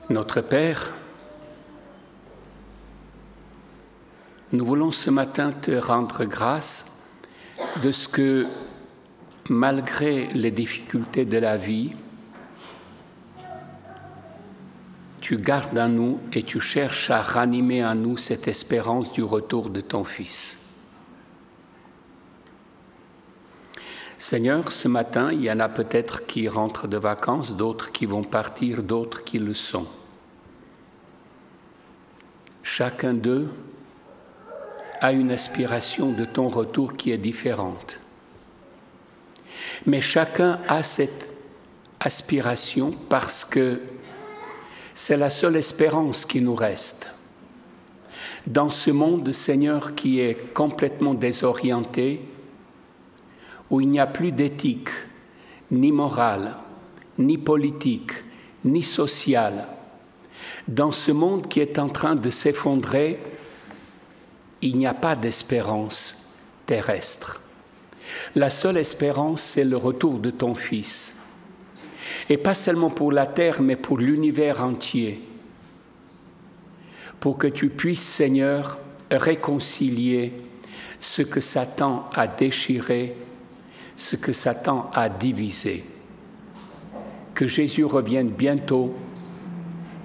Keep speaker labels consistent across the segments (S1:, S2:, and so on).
S1: Notre Père, nous voulons ce matin te rendre grâce de ce que, malgré les difficultés de la vie, tu gardes en nous et tu cherches à ranimer en nous cette espérance du retour de ton Fils. Seigneur, ce matin, il y en a peut-être qui rentrent de vacances, d'autres qui vont partir, d'autres qui le sont. Chacun d'eux a une aspiration de ton retour qui est différente. Mais chacun a cette aspiration parce que c'est la seule espérance qui nous reste. Dans ce monde, Seigneur, qui est complètement désorienté, où il n'y a plus d'éthique, ni morale, ni politique, ni sociale, dans ce monde qui est en train de s'effondrer, il n'y a pas d'espérance terrestre. La seule espérance, c'est le retour de ton Fils. Et pas seulement pour la terre, mais pour l'univers entier. Pour que tu puisses, Seigneur, réconcilier ce que Satan a déchiré, ce que Satan a divisé. Que Jésus revienne bientôt,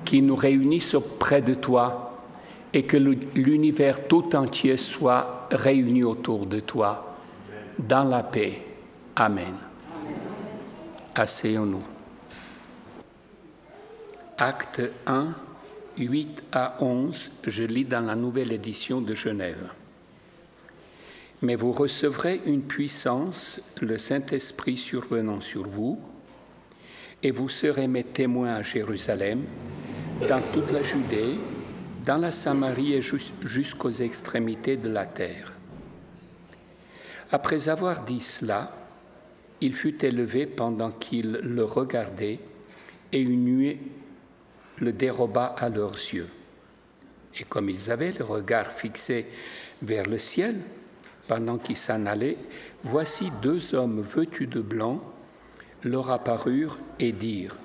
S1: qu'il nous réunisse auprès de toi et que l'univers tout entier soit réuni autour de toi, dans la paix. Amen. Asseyons-nous. Acte 1, 8 à 11, je lis dans la nouvelle édition de Genève. Mais vous recevrez une puissance, le Saint-Esprit survenant sur vous, et vous serez mes témoins à Jérusalem, dans toute la Judée, dans la Samarie et jusqu'aux extrémités de la terre. Après avoir dit cela, il fut élevé pendant qu'ils le regardaient, et une nuée le déroba à leurs yeux. Et comme ils avaient le regard fixé vers le ciel, pendant qu'ils s'en allaient, voici deux hommes vêtus de blanc leur apparurent et dirent :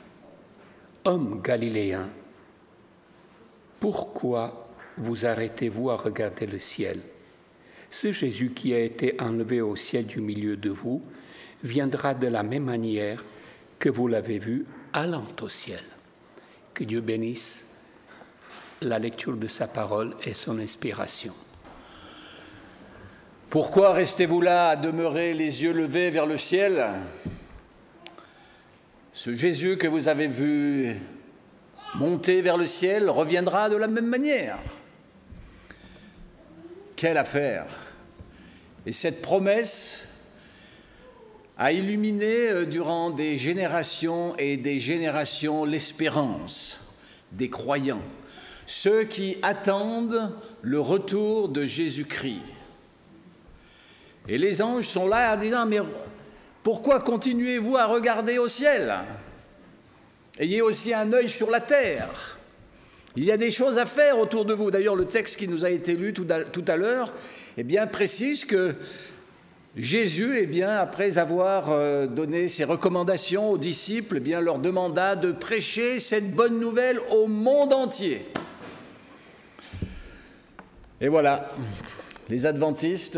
S1: « Hommes galiléens, pourquoi vous arrêtez-vous à regarder le ciel ? Ce Jésus qui a été enlevé au ciel du milieu de vous viendra de la même manière que vous l'avez vu allant au ciel. » Que Dieu bénisse la lecture de sa parole et son inspiration.
S2: Pourquoi restez-vous là à demeurer les yeux levés vers le ciel ? Ce Jésus que vous avez vu monter vers le ciel reviendra de la même manière. Quelle affaire ! Et cette promesse a illuminé durant des générations et des générations l'espérance des croyants, ceux qui attendent le retour de Jésus-Christ. Et les anges sont là en disant : « Mais pourquoi continuez-vous à regarder au ciel ? Ayez aussi un œil sur la terre. Il y a des choses à faire autour de vous. » D'ailleurs, le texte qui nous a été lu tout à l'heure précise que Jésus, après avoir donné ses recommandations aux disciples, leur demanda de prêcher cette bonne nouvelle au monde entier. Et voilà. Les adventistes,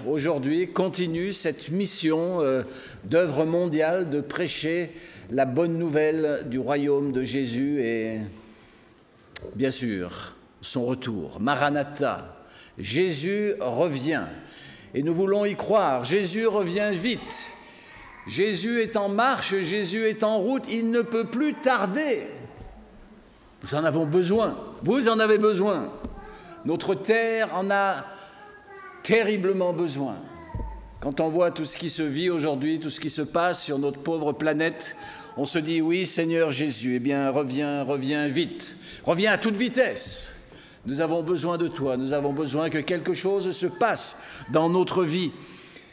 S2: aujourd'hui, continuent cette mission d'œuvre mondiale de prêcher la bonne nouvelle du royaume de Jésus et, bien sûr, son retour. Maranatha, Jésus revient et nous voulons y croire. Jésus revient vite. Jésus est en marche, Jésus est en route, il ne peut plus tarder. Nous en avons besoin, vous en avez besoin. Notre terre en a terriblement besoin. Quand on voit tout ce qui se vit aujourd'hui, tout ce qui se passe sur notre pauvre planète, on se dit : oui, Seigneur Jésus, reviens vite, reviens à toute vitesse. Nous avons besoin de toi, nous avons besoin que quelque chose se passe dans notre vie.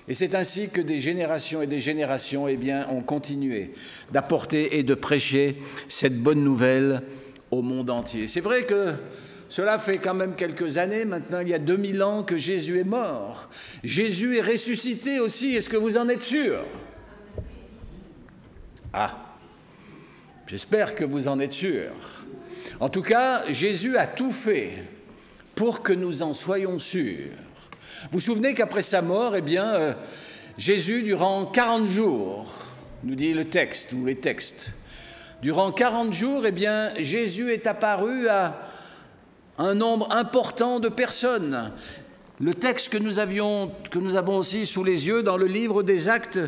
S2: Et c'est ainsi que des générations et des générations ont continué d'apporter et de prêcher cette bonne nouvelle au monde entier. C'est vrai que cela fait quand même quelques années, maintenant il y a 2000 ans que Jésus est mort. Jésus est ressuscité aussi, est-ce que vous en êtes sûr ? Ah, j'espère que vous en êtes sûr. En tout cas, Jésus a tout fait pour que nous en soyons sûrs. Vous vous souvenez qu'après sa mort, eh bien, Jésus, durant 40 jours, nous dit le texte ou les textes, durant 40 jours, eh bien, Jésus est apparu à un nombre important de personnes. Le texte que nous avons aussi sous les yeux dans le livre des Actes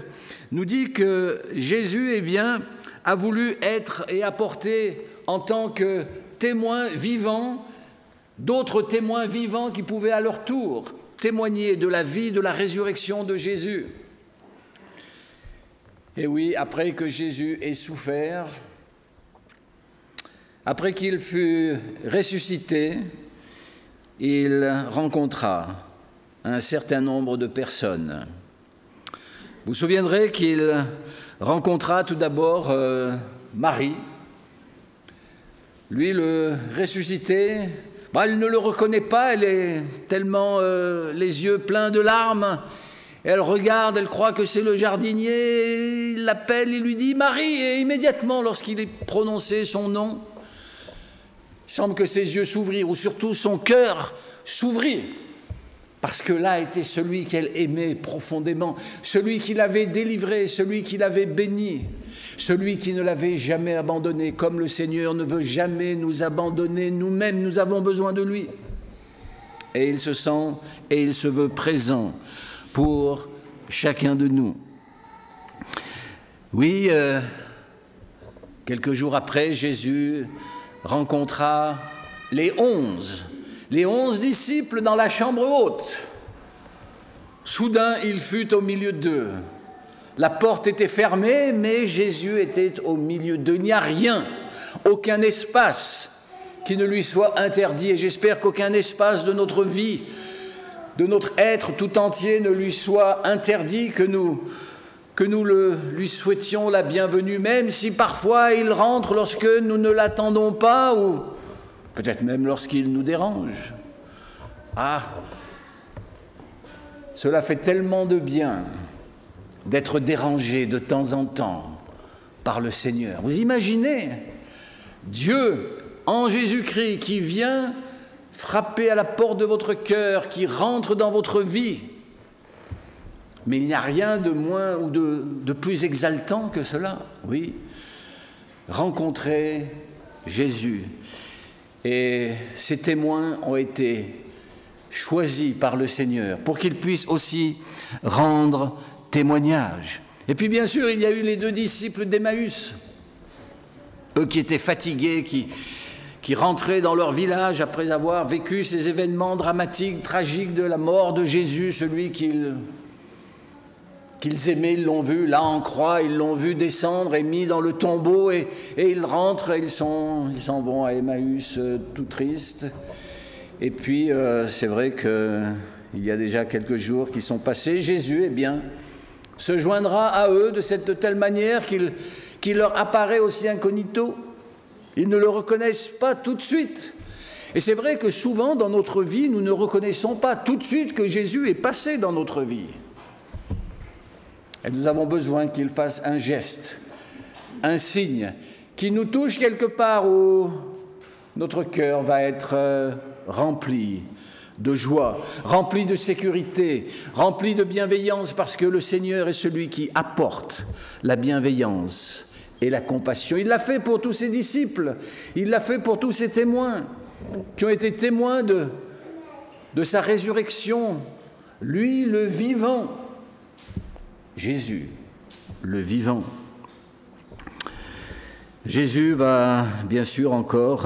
S2: nous dit que Jésus, eh bien, a voulu être et apporter en tant que témoin vivant d'autres témoins vivants qui pouvaient à leur tour témoigner de la vie, de la résurrection de Jésus. Et oui, après que Jésus ait souffert, après qu'il fut ressuscité, il rencontra un certain nombre de personnes. Vous vous souviendrez qu'il rencontra tout d'abord Marie. Lui, le ressuscité, elle ne le reconnaît pas, elle est tellement les yeux pleins de larmes. Elle regarde, elle croit que c'est le jardinier, il l'appelle, il lui dit « Marie !» et immédiatement, lorsqu'il est prononcé son nom, il semble que ses yeux s'ouvrirent, ou surtout son cœur s'ouvrit, parce que là était celui qu'elle aimait profondément, celui qui l'avait délivré, celui qui l'avait béni, celui qui ne l'avait jamais abandonné, comme le Seigneur ne veut jamais nous abandonner, nous-mêmes, nous avons besoin de lui. Et il se sent et il se veut présent pour chacun de nous. Oui, quelques jours après, Jésus rencontra les 11 disciples dans la chambre haute. Soudain, il fut au milieu d'eux. La porte était fermée, mais Jésus était au milieu d'eux. Il n'y a rien, aucun espace qui ne lui soit interdit. Et j'espère qu'aucun espace de notre vie, de notre être tout entier ne lui soit interdit, que nous lui souhaitions la bienvenue, même si parfois il rentre lorsque nous ne l'attendons pas, ou peut-être même lorsqu'il nous dérange. Ah, cela fait tellement de bien d'être dérangé de temps en temps par le Seigneur. Vous imaginez Dieu en Jésus-Christ qui vient frapper à la porte de votre cœur, qui rentre dans votre vie. Mais il n'y a rien de moins ou de plus exaltant que cela, oui. Rencontrer Jésus. Et ces témoins ont été choisis par le Seigneur pour qu'ils puissent aussi rendre témoignage. Et puis bien sûr, il y a eu les 2 disciples d'Emmaüs, eux qui étaient fatigués, qui rentraient dans leur village après avoir vécu ces événements dramatiques, tragiques de la mort de Jésus, celui qu'ils aimaient, ils l'ont vu là en croix, ils l'ont vu descendre et mis dans le tombeau, et ils rentrent, et ils s'en vont à Emmaüs tout tristes. Et puis c'est vrai qu'il y a déjà quelques jours qui sont passés, Jésus, eh bien, se joindra à eux de telle manière qu'il leur apparaît aussi incognito. Ils ne le reconnaissent pas tout de suite. Et c'est vrai que souvent dans notre vie, nous ne reconnaissons pas tout de suite que Jésus est passé dans notre vie. Et nous avons besoin qu'il fasse un geste, un signe, qui nous touche quelque part où notre cœur va être rempli de joie, rempli de sécurité, rempli de bienveillance, parce que le Seigneur est celui qui apporte la bienveillance et la compassion. Il l'a fait pour tous ses disciples, il l'a fait pour tous ses témoins, qui ont été témoins de sa résurrection. Lui, le vivant, Jésus, le vivant. Jésus va bien sûr encore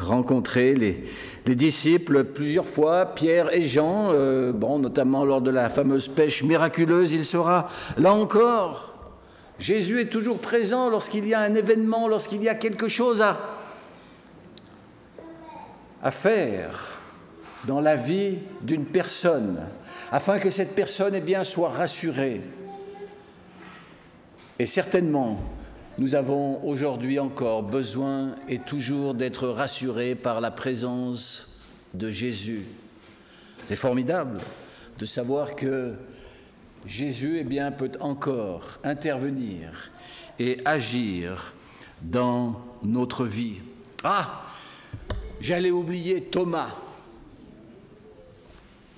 S2: rencontrer les disciples plusieurs fois, Pierre et Jean, notamment lors de la fameuse pêche miraculeuse, il sera là encore. Jésus est toujours présent lorsqu'il y a un événement, lorsqu'il y a quelque chose à faire dans la vie d'une personne, afin que cette personne soit rassurée. Et certainement, nous avons aujourd'hui encore besoin et toujours d'être rassurés par la présence de Jésus. C'est formidable de savoir que Jésus peut encore intervenir et agir dans notre vie. Ah, J'allais oublier Thomas.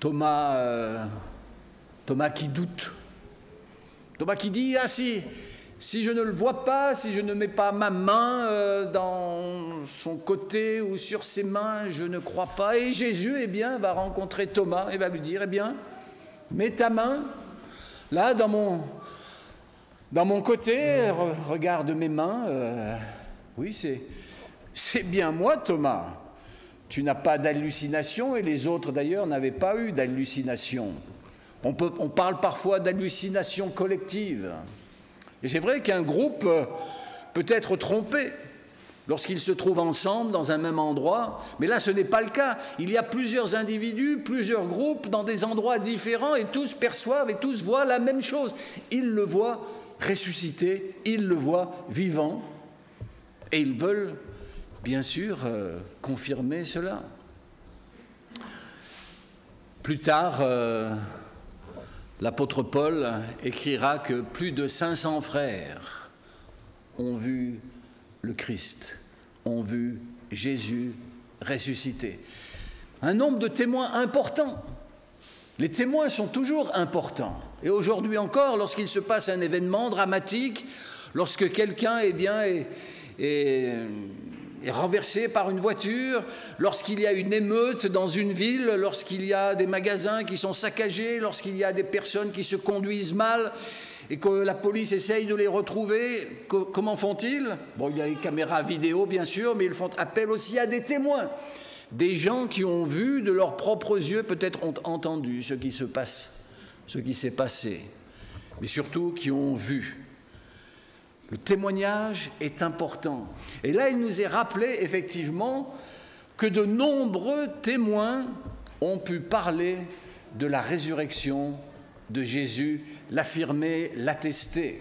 S2: Thomas qui doute. Thomas qui dit, ah si je ne le vois pas, si je ne mets pas ma main dans son côté ou sur ses mains, je ne crois pas. Et Jésus, eh bien, va rencontrer Thomas et va lui dire, eh bien, mets ta main là dans mon côté, regarde mes mains. Oui, c'est bien moi, Thomas. Tu n'as pas d'hallucination, et les autres d'ailleurs n'avaient pas eu d'hallucination. On parle parfois d'hallucination collective. Et c'est vrai qu'un groupe peut être trompé lorsqu'ils se trouvent ensemble dans un même endroit, mais là ce n'est pas le cas. Il y a plusieurs individus, plusieurs groupes dans des endroits différents, et tous perçoivent et tous voient la même chose. Ils le voient ressuscité, ils le voient vivant, et ils veulent bien sûr confirmer cela. Plus tard, l'apôtre Paul écrira que plus de 500 frères ont vu le Christ, ont vu Jésus ressuscité. Un nombre de témoins important. Les témoins sont toujours importants. Et aujourd'hui encore, lorsqu'il se passe un événement dramatique, lorsque quelqu'un est renversé par une voiture, lorsqu'il y a une émeute dans une ville, lorsqu'il y a des magasins qui sont saccagés, lorsqu'il y a des personnes qui se conduisent mal et que la police essaye de les retrouver, comment font-ils? Bon, il y a les caméras vidéo bien sûr, mais ils font appel aussi à des témoins, des gens qui ont vu de leurs propres yeux, peut-être ont entendu ce qui se passe, ce qui s'est passé, mais surtout qui ont vu. Le témoignage est important. Et là, il nous est rappelé effectivement que de nombreux témoins ont pu parler de la résurrection de Jésus, l'affirmer, l'attester.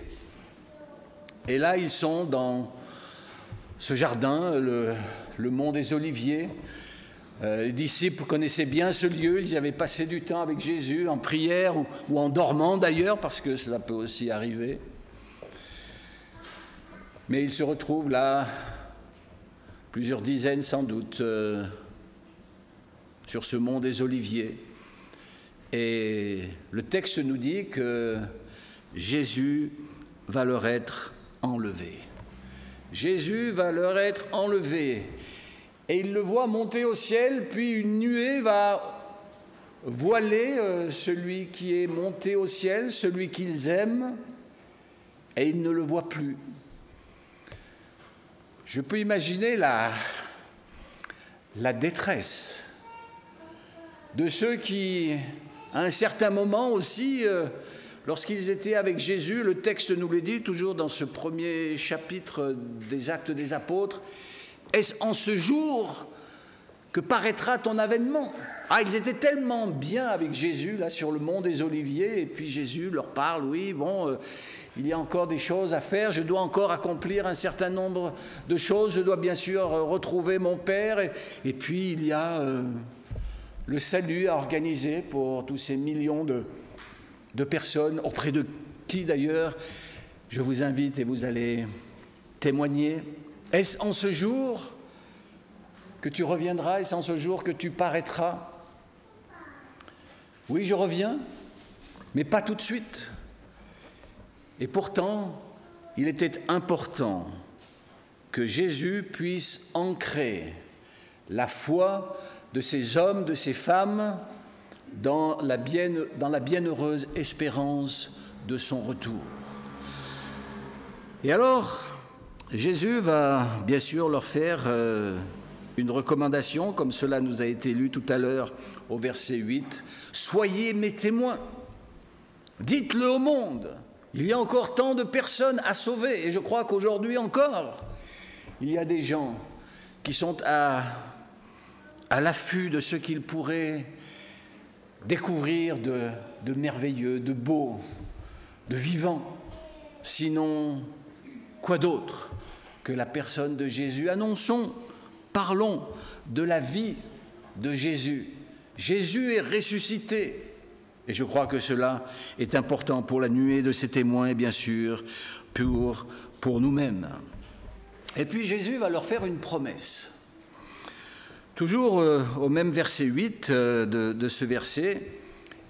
S2: Et là, ils sont dans ce jardin, le mont des Oliviers. Les disciples connaissaient bien ce lieu, ils y avaient passé du temps avec Jésus, en prière ou en dormant d'ailleurs, parce que cela peut aussi arriver. Mais ils se retrouvent là, plusieurs dizaines sans doute, sur ce mont des Oliviers. Et le texte nous dit que Jésus va leur être enlevé. Jésus va leur être enlevé. Et ils le voient monter au ciel, puis une nuée va voiler celui qui est monté au ciel, celui qu'ils aiment, et ils ne le voient plus. Je peux imaginer la détresse de ceux qui, à un certain moment aussi, lorsqu'ils étaient avec Jésus, le texte nous le dit, toujours dans ce premier chapitre des Actes des Apôtres, « Est-ce en ce jour que paraîtra ton avènement ?» Ah, ils étaient tellement bien avec Jésus, là, sur le mont des Oliviers, et puis Jésus leur parle, oui, bon... il y a encore des choses à faire, je dois encore accomplir un certain nombre de choses, je dois bien sûr retrouver mon Père, et puis il y a le salut à organiser pour tous ces millions de personnes, auprès de qui d'ailleurs je vous invite et vous allez témoigner. Est-ce en ce jour que tu reviendras, est-ce en ce jour que tu paraîtras? Oui, je reviens, mais pas tout de suite. Et pourtant, il était important que Jésus puisse ancrer la foi de ces hommes, de ces femmes, dans la bienheureuse espérance de son retour. Et alors, Jésus va bien sûr leur faire une recommandation, comme cela nous a été lu tout à l'heure au verset 8. « Soyez mes témoins, dites-le au monde. » Il y a encore tant de personnes à sauver, et je crois qu'aujourd'hui encore, il y a des gens qui sont à l'affût de ce qu'ils pourraient découvrir de merveilleux, de beau, de vivant. Sinon, quoi d'autre que la personne de Jésus? Annonçons, parlons de la vie de Jésus. Jésus est ressuscité. Et je crois que cela est important pour la nuée de ces témoins et bien sûr pour nous-mêmes. Et puis Jésus va leur faire une promesse. Toujours au même verset 8 de ce verset,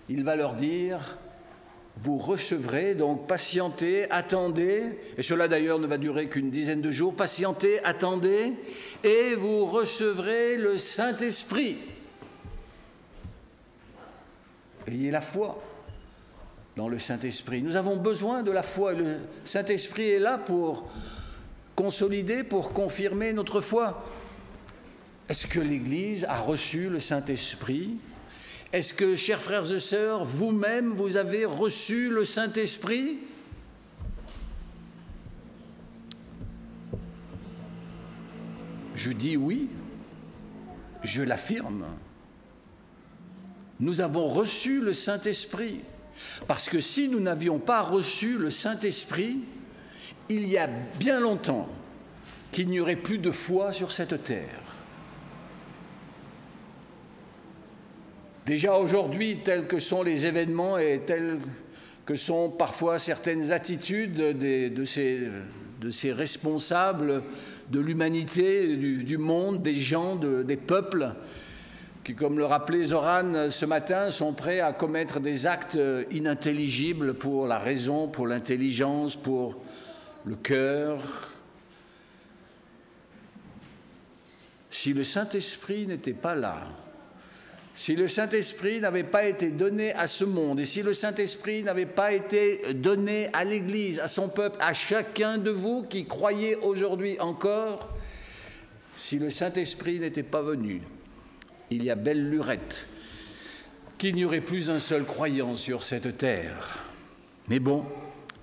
S2: il va leur dire « Vous recevrez, donc patientez, attendez, et cela d'ailleurs ne va durer qu'une dizaine de jours, patientez, attendez, et vous recevrez le Saint-Esprit. » Ayez la foi dans le Saint-Esprit. Nous avons besoin de la foi. Le Saint-Esprit est là pour consolider, pour confirmer notre foi. Est-ce que l'Église a reçu le Saint-Esprit? Est-ce que, chers frères et sœurs, vous-même, vous avez reçu le Saint-Esprit? Je dis oui, je l'affirme. Nous avons reçu le Saint-Esprit. Parce que si nous n'avions pas reçu le Saint-Esprit, il y a bien longtemps qu'il n'y aurait plus de foi sur cette terre. Déjà aujourd'hui, tels que sont les événements et tels que sont parfois certaines attitudes de ces responsables de l'humanité, du monde, des gens, des peuples, qui, comme le rappelait Zoran ce matin, sont prêts à commettre des actes inintelligibles pour la raison, pour l'intelligence, pour le cœur. Si le Saint-Esprit n'était pas là, si le Saint-Esprit n'avait pas été donné à ce monde, et si le Saint-Esprit n'avait pas été donné à l'Église, à son peuple, à chacun de vous qui croyez aujourd'hui encore, si le Saint-Esprit n'était pas venu, il y a belle lurette qu'il n'y aurait plus un seul croyant sur cette terre. Mais bon,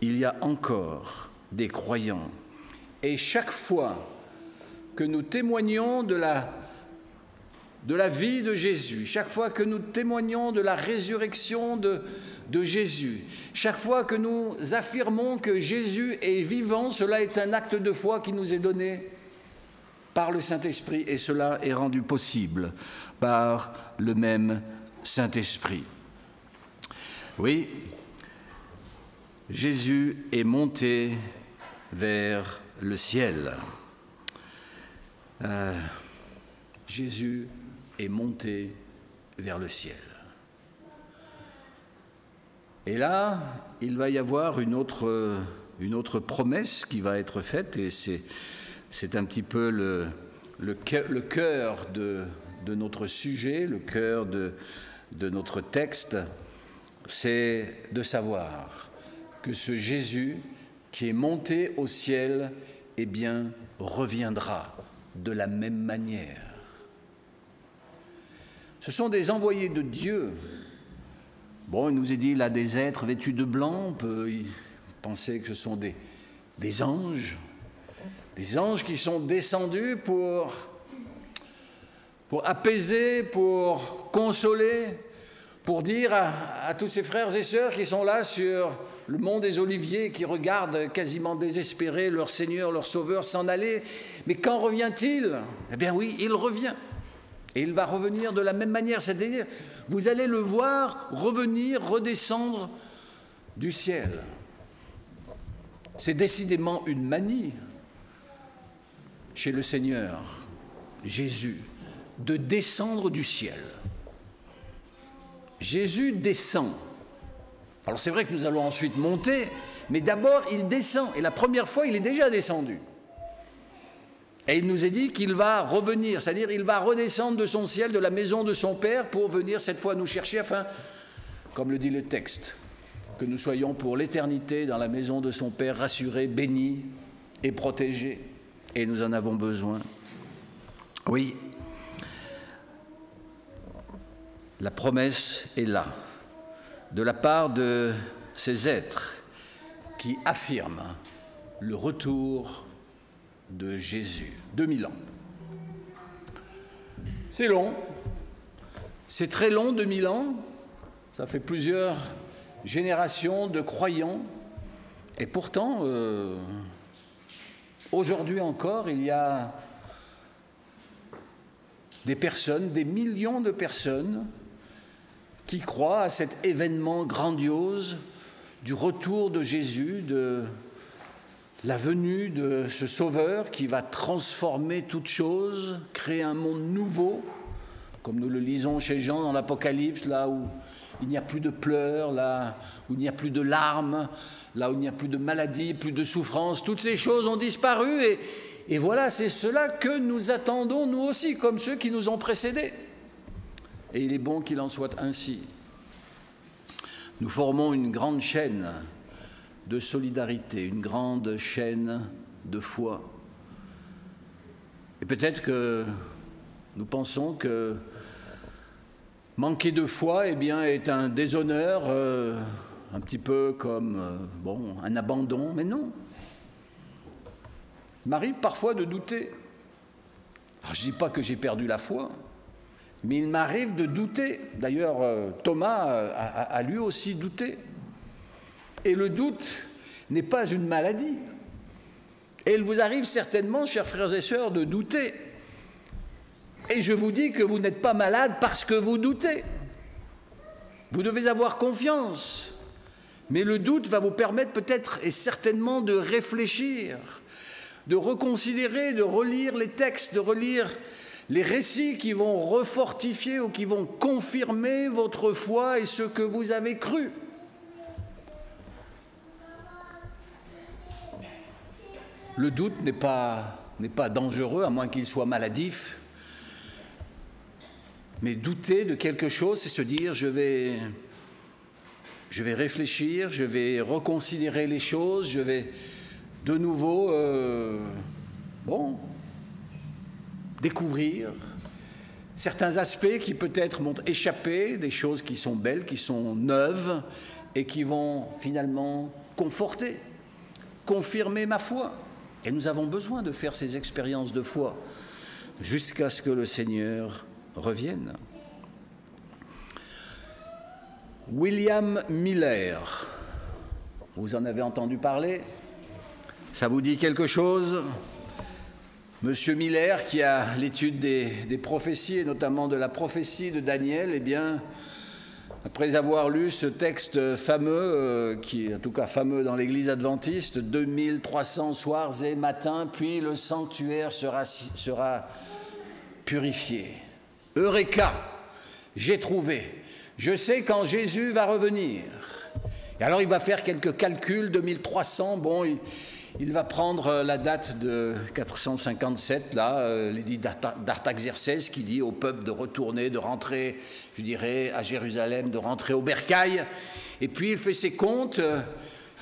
S2: il y a encore des croyants. Et chaque fois que nous témoignons de la vie de Jésus, chaque fois que nous témoignons de la résurrection de Jésus, chaque fois que nous affirmons que Jésus est vivant, cela est un acte de foi qui nous est donné par le Saint-Esprit, et cela est rendu possible par le même Saint-Esprit. Oui, Jésus est monté vers le ciel. Jésus est monté vers le ciel. Et là, il va y avoir une autre promesse qui va être faite, et c'est un petit peu le cœur de notre sujet, le cœur de notre texte, c'est de savoir que ce Jésus qui est monté au ciel, eh bien, reviendra de la même manière. Ce sont des envoyés de Dieu. Bon, il nous est dit là des êtres vêtus de blanc, on peut penser que ce sont des anges qui sont descendus pour apaiser, pour consoler, pour dire à tous ces frères et sœurs qui sont là sur le mont des Oliviers, qui regardent quasiment désespérés leur Seigneur, leur Sauveur s'en aller. Mais quand revient-il? Eh bien oui, il revient. Et il va revenir de la même manière, c'est-à-dire vous allez le voir revenir, redescendre du ciel. C'est décidément une manie chez le Seigneur Jésus de descendre du ciel. Jésus descend. Alors c'est vrai que nous allons ensuite monter, mais d'abord il descend. Et la première fois, il est déjà descendu. Et il nous est dit qu'il va revenir, c'est-à-dire il va redescendre de son ciel, de la maison de son Père, pour venir cette fois nous chercher, afin, comme le dit le texte, que nous soyons pour l'éternité dans la maison de son Père, rassurés, bénis et protégés. Et nous en avons besoin. Oui, la promesse est là, de la part de ces êtres qui affirment le retour de Jésus. 2000 ans. C'est long, c'est très long, 2000 ans. Ça fait plusieurs générations de croyants. Et pourtant, aujourd'hui encore, il y a des personnes, des millions de personnes qui croient à cet événement grandiose du retour de Jésus, de la venue de ce Sauveur qui va transformer toutes choses, créer un monde nouveau. comme nous le lisons chez Jean dans l'Apocalypse, là où il n'y a plus de pleurs, là où il n'y a plus de larmes, là où il n'y a plus de maladie, plus de souffrance, toutes ces choses ont disparu et voilà, c'est cela que nous attendons nous aussi, comme ceux qui nous ont précédés. Et il est bon qu'il en soit ainsi. Nous formons une grande chaîne de solidarité, une grande chaîne de foi. Et peut-être que nous pensons que manquer de foi, eh bien, est un déshonneur, un petit peu comme un abandon, mais non. Il m'arrive parfois de douter. Alors, je ne dis pas que j'ai perdu la foi, mais il m'arrive de douter. D'ailleurs, Thomas a lui aussi douté. Et le doute n'est pas une maladie. Et il vous arrive certainement, chers frères et sœurs, de douter. Et je vous dis que vous n'êtes pas malade parce que vous doutez. Vous devez avoir confiance. Mais le doute va vous permettre peut-être et certainement de réfléchir, de reconsidérer, de relire les textes, de relire les récits qui vont refortifier ou qui vont confirmer votre foi et ce que vous avez cru. Le doute n'est pas dangereux, à moins qu'il soit maladif. Mais douter de quelque chose, c'est se dire je vais réfléchir, je vais reconsidérer les choses, je vais de nouveau découvrir certains aspects qui peut-être m'ont échappé, des choses qui sont belles, qui sont neuves et qui vont finalement conforter, confirmer ma foi. Et nous avons besoin de faire ces expériences de foi jusqu'à ce que le Seigneur revienne. William Miller, vous en avez entendu parler? Ça vous dit quelque chose? Monsieur Miller, qui a l'étude des prophéties, et notamment de la prophétie de Daniel, eh bien, après avoir lu ce texte fameux, qui est en tout cas fameux dans l'Église adventiste, 2300 soirs et matins, puis le sanctuaire sera purifié. Eureka, j'ai trouvé. Je sais quand Jésus va revenir. Et alors il va faire quelques calculs, 2300, bon, il va prendre la date de 457, là, l'édit d'Artaxerxès, qui dit au peuple de retourner, de rentrer, je dirais, à Jérusalem, de rentrer au bercail. Et puis il fait ses comptes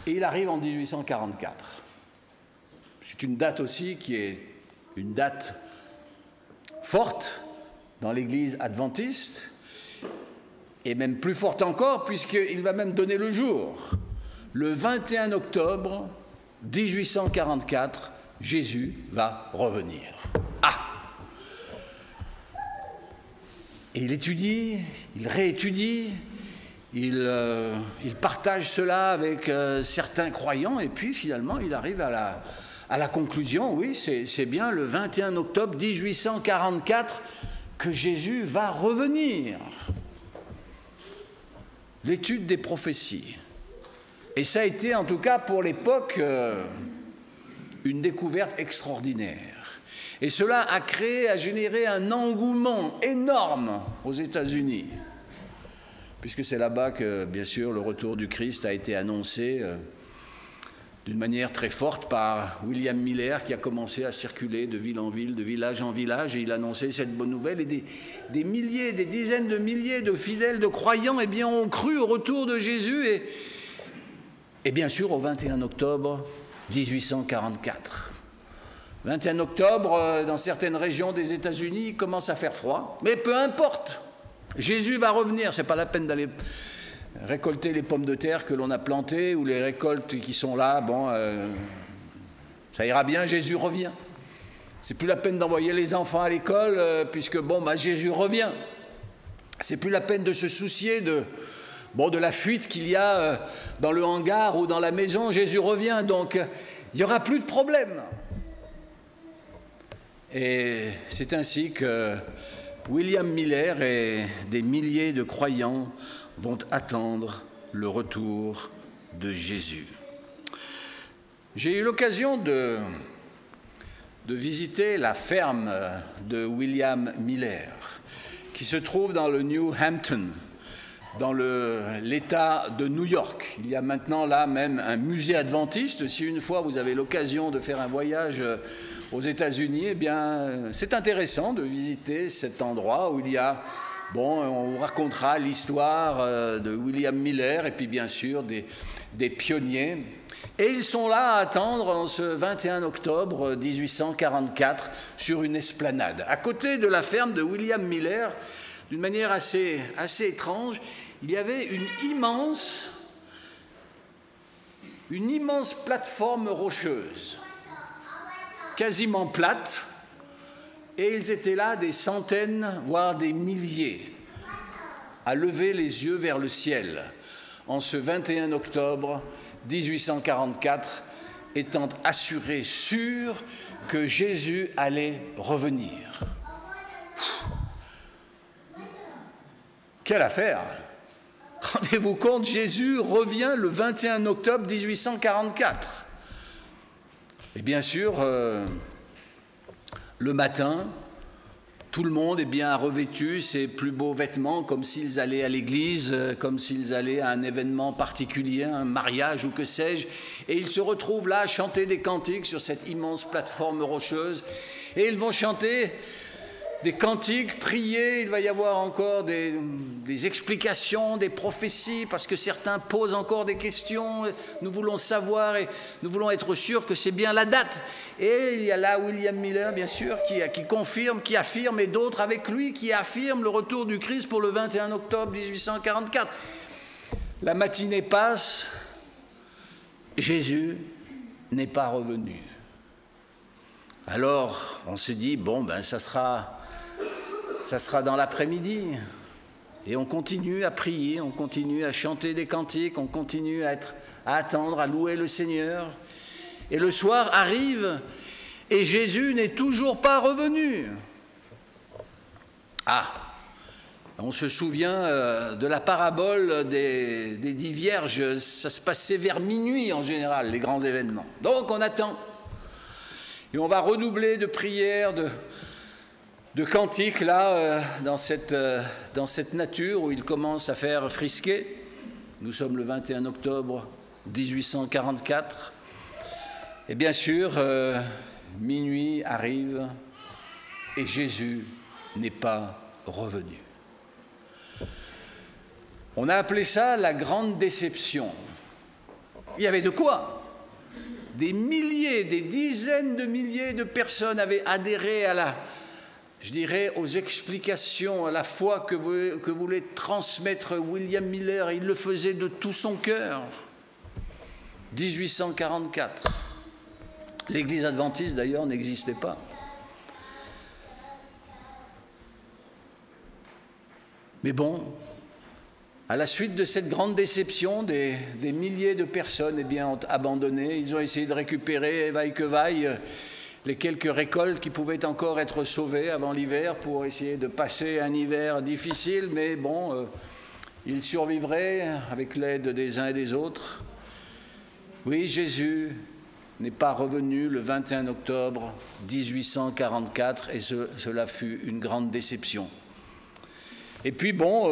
S2: et il arrive en 1844. C'est une date aussi qui est une date forte dans l'Église adventiste, et même plus forte encore, puisqu'il va même donner le jour. Le 21 octobre 1844, Jésus va revenir. Ah! Et il étudie, il réétudie, il partage cela avec certains croyants, et puis finalement il arrive à la conclusion, oui, c'est bien le 21 octobre 1844 que Jésus va revenir. L'étude des prophéties. Et ça a été, en tout cas pour l'époque, une découverte extraordinaire. Et cela a généré un engouement énorme aux États-Unis, puisque c'est là-bas que, bien sûr, le retour du Christ a été annoncé d'une manière très forte par William Miller, qui a commencé à circuler de ville en ville, de village en village, et il annonçait cette bonne nouvelle, et des milliers, des dizaines de milliers de fidèles, de croyants, eh bien, ont cru au retour de Jésus, et bien sûr au 21 octobre 1844. 21 octobre, dans certaines régions des États-Unis, il commence à faire froid, mais peu importe, Jésus va revenir, c'est pas la peine d'aller récolter les pommes de terre que l'on a plantées ou les récoltes qui sont là, bon, ça ira bien, Jésus revient. C'est plus la peine d'envoyer les enfants à l'école puisque Jésus revient. C'est plus la peine de se soucier de la fuite qu'il y a dans le hangar ou dans la maison, Jésus revient, donc il n'y aura plus de problème. Et c'est ainsi que William Miller et des milliers de croyants vont attendre le retour de Jésus. J'ai eu l'occasion de visiter la ferme de William Miller, qui se trouve dans le New Hampton, dans l'État de New York. Il y a maintenant là même un musée adventiste. Si une fois vous avez l'occasion de faire un voyage aux États-Unis, eh bien c'est intéressant de visiter cet endroit où il y a, bon, on vous racontera l'histoire de William Miller et puis bien sûr des pionniers. Et ils sont là à attendre en ce 21 octobre 1844 sur une esplanade. À côté de la ferme de William Miller, d'une manière assez étrange, il y avait une immense plateforme rocheuse, quasiment plate, et ils étaient là des centaines, voire des milliers, à lever les yeux vers le ciel en ce 21 octobre 1844, étant assurés, sûrs que Jésus allait revenir. Quelle affaire! Rendez-vous compte, Jésus revient le 21 octobre 1844. Et bien sûr, le matin, tout le monde a revêtu ses plus beaux vêtements comme s'ils allaient à l'église, comme s'ils allaient à un événement particulier, un mariage ou que sais-je. Et ils se retrouvent là à chanter des cantiques sur cette immense plateforme rocheuse. Et ils vont chanter des cantiques, prier, il va y avoir encore des explications, des prophéties, parce que certains posent encore des questions, nous voulons savoir et nous voulons être sûrs que c'est bien la date. Et il y a là William Miller, bien sûr, qui confirme, qui affirme, et d'autres avec lui qui affirment le retour du Christ pour le 21 octobre 1844. La matinée passe, Jésus n'est pas revenu. Alors, on se dit, bon, ben ça sera dans l'après-midi. Et on continue à prier, on continue à chanter des cantiques, on continue à attendre, à louer le Seigneur. Et le soir arrive et Jésus n'est toujours pas revenu. Ah, on se souvient de la parabole des 10 vierges, ça se passait vers minuit en général, les grands événements. Donc on attend. Et on va redoubler de prières, de cantiques là, dans cette nature où il commence à faire frisquer. Nous sommes le 21 octobre 1844. Et bien sûr, minuit arrive et Jésus n'est pas revenu. On a appelé ça la grande déception. Il y avait de quoi? Des milliers, des dizaines de milliers de personnes avaient adhéré aux explications, à la foi que voulait transmettre William Miller. Il le faisait de tout son cœur. 1844. L'Église adventiste, d'ailleurs, n'existait pas. Mais bon, à la suite de cette grande déception, des milliers de personnes ont abandonné. Ils ont essayé de récupérer, vaille que vaille, les quelques récoltes qui pouvaient encore être sauvées avant l'hiver pour essayer de passer un hiver difficile. Mais bon, ils survivraient avec l'aide des uns et des autres. Oui, Jésus n'est pas revenu le 21 octobre 1844 et cela fut une grande déception. Et puis bon...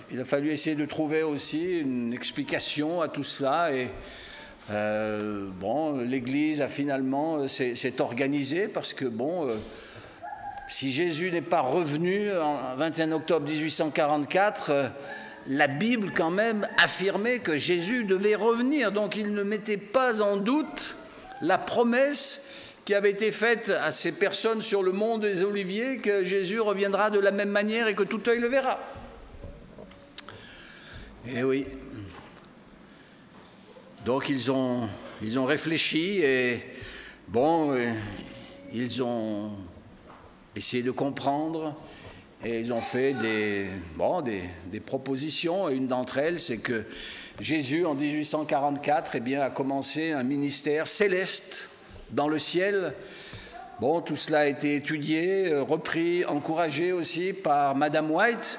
S2: il a fallu essayer de trouver aussi une explication à tout cela et l'Église a finalement s'est organisée parce que si Jésus n'est pas revenu en 21 octobre 1844, la Bible quand même affirmait que Jésus devait revenir, donc il ne mettait pas en doute la promesse qui avait été faite à ces personnes sur le mont des Oliviers que Jésus reviendra de la même manière et que tout œil le verra. Eh oui. Donc ils ont réfléchi et ils ont essayé de comprendre et ils ont fait des propositions. Et une d'entre elles, c'est que Jésus, en 1844, a commencé un ministère céleste dans le ciel. Bon, tout cela a été étudié, repris, encouragé aussi par Madame White.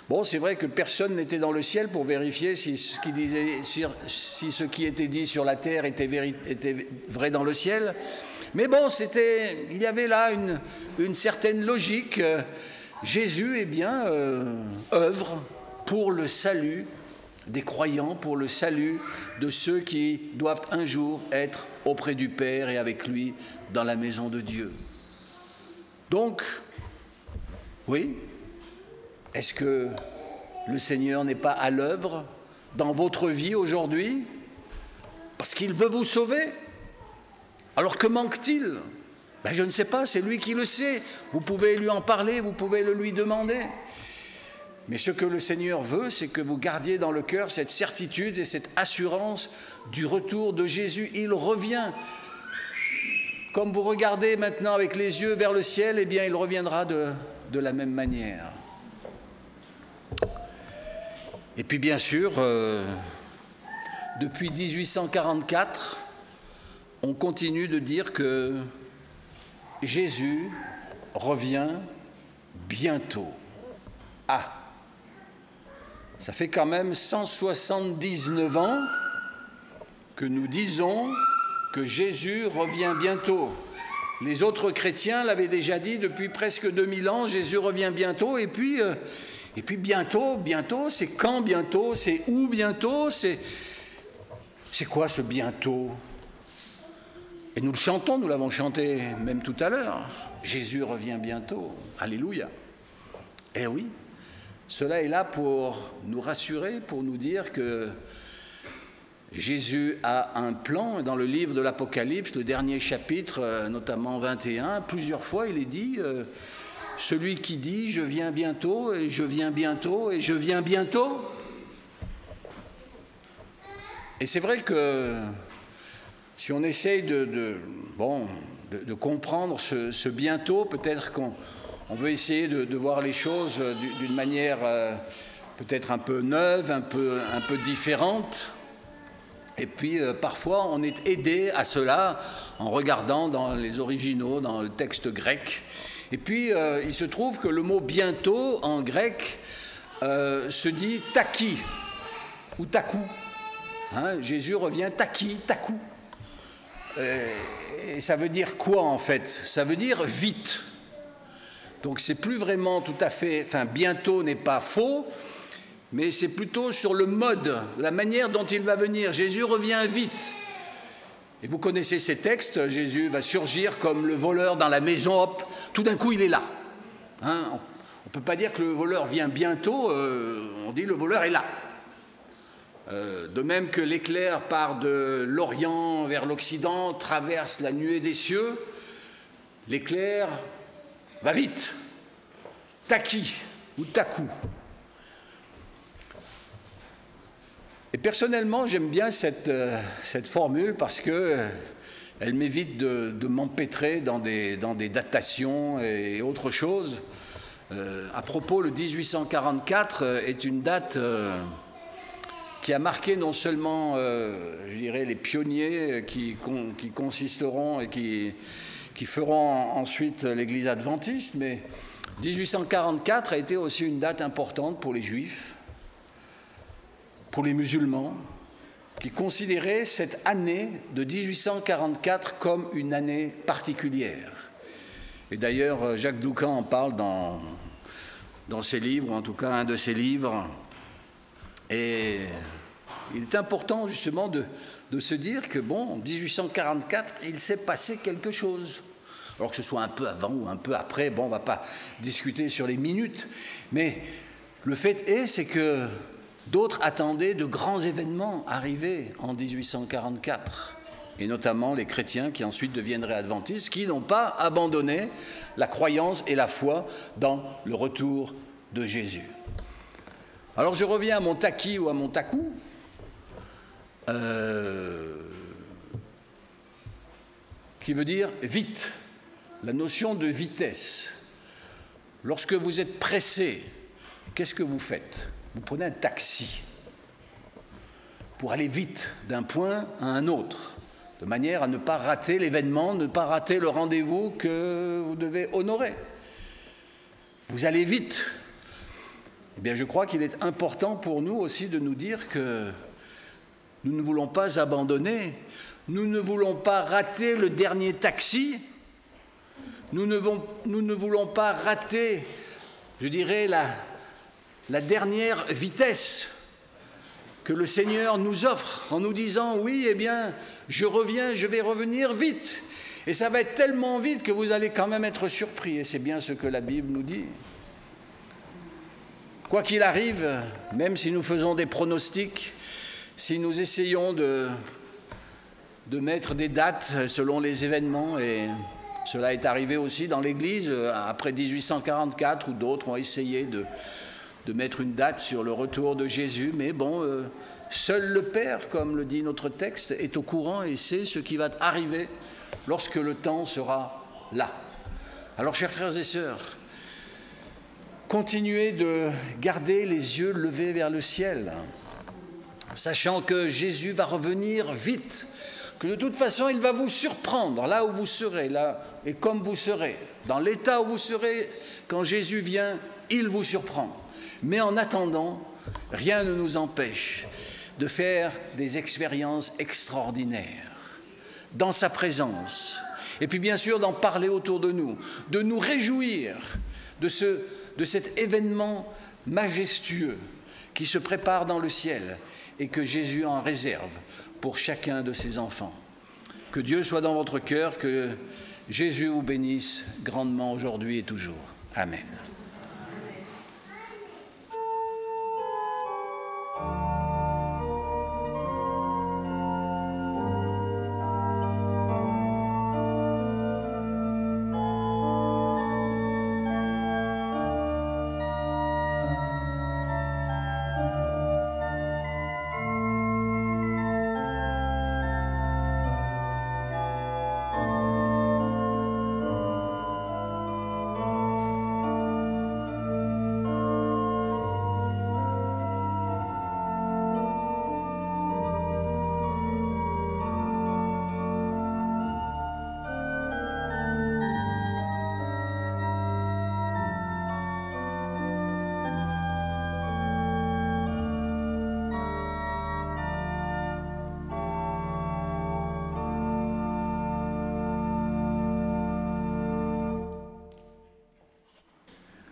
S2: Bon, c'est vrai que personne n'était dans le ciel pour vérifier si ce qui était dit sur la terre était vrai dans le ciel. Mais bon, il y avait là une certaine logique. Jésus, eh bien, œuvre pour le salut des croyants, pour le salut de ceux qui doivent un jour être auprès du Père et avec lui dans la maison de Dieu. Donc, oui, est-ce que le Seigneur n'est pas à l'œuvre dans votre vie aujourd'hui? Parce qu'il veut vous sauver. Alors que manque-t-il? Ben, je ne sais pas, c'est lui qui le sait. Vous pouvez lui en parler, vous pouvez le lui demander. Mais ce que le Seigneur veut, c'est que vous gardiez dans le cœur cette certitude et cette assurance du retour de Jésus. Il revient. Comme vous regardez maintenant avec les yeux vers le ciel, eh bien, il reviendra de la même manière. Et puis, bien sûr, depuis 1844, on continue de dire que Jésus revient bientôt. Ah, ça fait quand même 179 ans que nous disons que Jésus revient bientôt. Les autres chrétiens l'avaient déjà dit depuis presque 2000 ans, Jésus revient bientôt, et puis bientôt, c'est quand bientôt, c'est où bientôt, c'est quoi ce bientôt? Et nous le chantons, nous l'avons chanté même tout à l'heure. Jésus revient bientôt. Alléluia. Eh oui, cela est là pour nous rassurer, pour nous dire que Jésus a un plan. Dans le livre de l'Apocalypse, le dernier chapitre, notamment 21, plusieurs fois il est dit celui qui dit « je viens bientôt, et je viens bientôt, et je viens bientôt ». Et c'est vrai que si on essaye de comprendre ce bientôt, peut-être qu'on veut essayer de voir les choses d'une manière peut-être un peu neuve, un peu différente. Et puis parfois on est aidé à cela en regardant dans les originaux, dans le texte grec. Et puis il se trouve que le mot bientôt en grec se dit taki ou takou. Hein, Jésus revient taki, takou. Et ça veut dire quoi en fait? Ça veut dire vite. Donc c'est plus vraiment tout à fait, enfin bientôt n'est pas faux, mais c'est plutôt sur le mode, la manière dont il va venir. Jésus revient vite. Et vous connaissez ces textes, Jésus va surgir comme le voleur dans la maison, hop, tout d'un coup il est là. Hein, on ne peut pas dire que le voleur vient bientôt, on dit le voleur est là. De même que l'éclair part de l'Orient vers l'Occident, traverse la nuée des cieux, l'éclair va vite, taki ou takou. Et personnellement, j'aime bien cette formule parce qu'elle m'évite de m'empêtrer dans des datations et autre chose. À propos, le 1844 est une date qui a marqué non seulement, je dirais, les pionniers qui consisteront et qui feront ensuite l'Église adventiste, mais 1844 a été aussi une date importante pour les Juifs, pour les musulmans, qui considéraient cette année de 1844 comme une année particulière. Et d'ailleurs, Jacques Doucan en parle dans ses livres, ou en tout cas un de ses livres. Et il est important justement de se dire que, bon, en 1844, il s'est passé quelque chose. Alors que ce soit un peu avant ou un peu après, bon, on ne va pas discuter sur les minutes, mais le fait est, c'est que d'autres attendaient de grands événements arrivés en 1844, et notamment les chrétiens qui ensuite deviendraient adventistes, qui n'ont pas abandonné la croyance et la foi dans le retour de Jésus. Alors je reviens à mon taki ou à mon takou. Qui veut dire vite, la notion de vitesse. Lorsque vous êtes pressé, qu'est-ce que vous faites? Vous prenez un taxi pour aller vite d'un point à un autre, de manière à ne pas rater l'événement, ne pas rater le rendez-vous que vous devez honorer. Vous allez vite. Eh bien, je crois qu'il est important pour nous aussi de nous dire que nous ne voulons pas abandonner, nous ne voulons pas rater le dernier taxi, nous ne voulons pas rater je dirais, la dernière vitesse que le Seigneur nous offre en nous disant « Oui, eh bien, je reviens, je vais revenir vite. » Et ça va être tellement vite que vous allez quand même être surpris. Et c'est bien ce que la Bible nous dit. Quoi qu'il arrive, même si nous faisons des pronostics, si nous essayons de mettre des dates selon les événements, et cela est arrivé aussi dans l'Église après 1844, où d'autres ont essayé de mettre une date sur le retour de Jésus, mais bon, seul le Père, comme le dit notre texte, est au courant et sait ce qui va arriver lorsque le temps sera là. Alors, chers frères et sœurs, continuez de garder les yeux levés vers le ciel, sachant que Jésus va revenir vite, que de toute façon, il va vous surprendre là où vous serez, là et comme vous serez. Dans l'état où vous serez, quand Jésus vient, il vous surprend. Mais en attendant, rien ne nous empêche de faire des expériences extraordinaires dans sa présence. Et puis bien sûr, d'en parler autour de nous réjouir de cet événement majestueux qui se prépare dans le ciel et que Jésus en réserve pour chacun de ses enfants. Que Dieu soit dans votre cœur, que Jésus vous bénisse grandement aujourd'hui et toujours. Amen.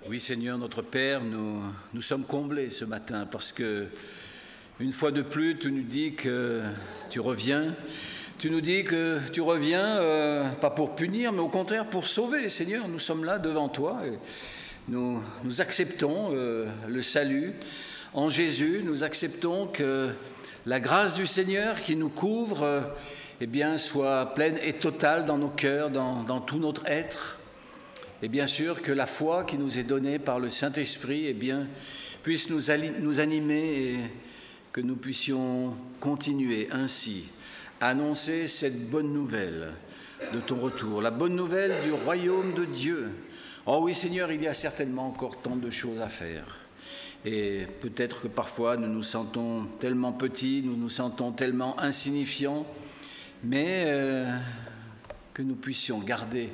S2: Oui, Seigneur, notre Père, nous sommes comblés ce matin parce que, une fois de plus, tu nous dis que tu reviens. Tu nous dis que tu reviens, pas pour punir, mais au contraire pour sauver. Seigneur, nous sommes là devant toi et nous acceptons le salut en Jésus. Nous acceptons que la grâce du Seigneur qui nous couvre eh bien, soit pleine et totale dans nos cœurs, dans tout notre être. Et bien sûr que la foi qui nous est donnée par le Saint-Esprit eh bien, puisse nous animer et que nous puissions continuer ainsi à annoncer cette bonne nouvelle de ton retour, la bonne nouvelle du royaume de Dieu. Oh oui Seigneur, il y a certainement encore tant de choses à faire. Et peut-être que parfois nous nous sentons tellement petits, nous nous sentons tellement insignifiants, mais que nous puissions garder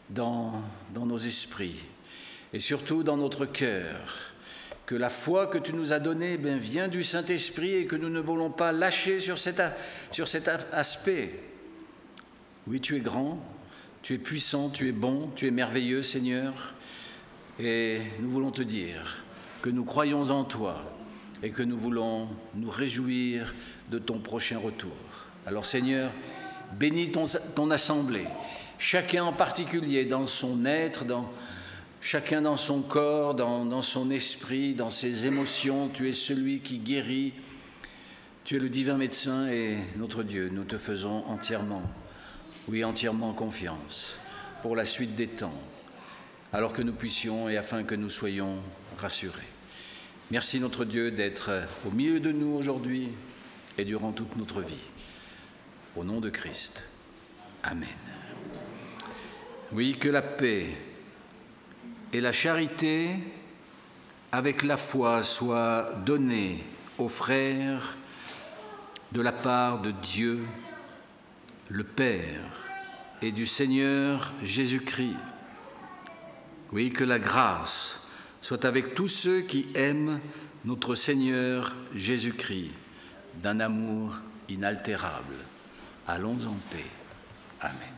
S2: dans nos esprits et surtout dans notre cœur, que la foi que tu nous as donnée vient du Saint-Esprit et que nous ne voulons pas lâcher sur cet aspect. Oui, tu es grand, tu es puissant, tu es bon, tu es merveilleux, Seigneur, et nous voulons te dire que nous croyons en toi et que nous voulons nous réjouir de ton prochain retour. Alors, Seigneur, bénis ton assemblée, chacun en particulier dans son être, chacun dans son corps, dans son esprit, dans ses émotions. Tu es celui qui guérit, tu es le divin médecin et notre Dieu, nous te faisons entièrement confiance pour la suite des temps, alors que nous puissions et afin que nous soyons rassurés. Merci notre Dieu d'être au milieu de nous aujourd'hui et durant toute notre vie. Au nom de Christ. Amen. Oui, que la paix et la charité avec la foi soient données aux frères de la part de Dieu, le Père, et du Seigneur Jésus-Christ. Oui, que la grâce soit avec tous ceux qui aiment notre Seigneur Jésus-Christ d'un amour inaltérable. Allons en paix. Amen.